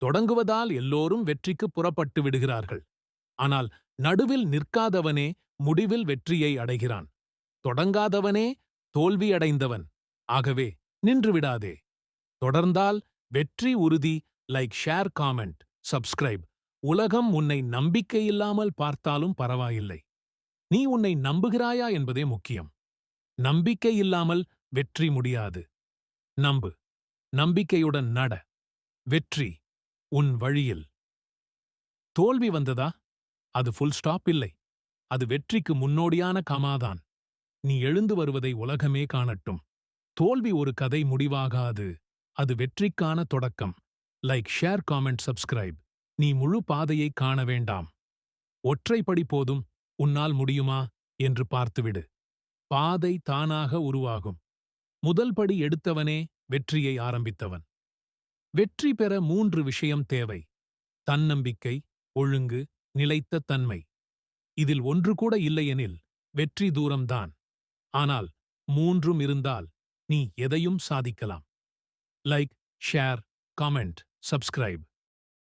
தொடங்குவதால் எல்லோரும் வெற்றிக்கு புறப்பட்டு விடுகிறார்கள். ஆனால் நடுவில் நிற்காதவனே முடிவில் வெற்றியை அடைகிறான். தொடங்காதவனே தோல்வியடைந்தவன். ஆகவே நின்றுவிடாதே. தொடர்ந்தால் வெற்றி உறுதி. Like, share, comment, subscribe. உலகம் உன்னை நம்பிக்கையில்லாமல் பார்த்தாலும் பரவாயில்லை. நீ உன்னை நம்புகிறாயா என்பதே முக்கியம். நம்பிக்கை இல்லாமல் வெற்றி முடியாது. நம்பு. நம்பிக்கையுடன் நட. வெற்றி உன் வழியில். தோல்வி வந்ததா? அது ஃபுல் ஸ்டாப் இல்லை. அது வெற்றிக்கு முன்னோடியான கமாதான். நீ எழுந்து வருவதை உலகமே காணட்டும். தோல்வி ஒரு கதை முடிவாகாது. அது வெற்றிக்கான தொடக்கம். Like, share, comment, subscribe. நீ முழு பாதையை காண வேண்டாம். ஒற்றைப்படி போதும். உன்னால் முடியுமா என்று பார்த்துவிடு. பாதை தானாக உருவாகும். முதல் படி எடுத்தவனே வெற்றியை ஆரம்பித்தவன். வெற்றி பெற 3 விஷயம் தேவை. தன்னம்பிக்கை, ஒழுங்கு, நிலைத்த தன்மை. இதில் ஒன்று கூட இல்லையெனில் வெற்றி தூரம்தான். ஆனால் 3ம் இருந்தால் நீ எதையும் சாதிக்கலாம். Like, share, comment, subscribe.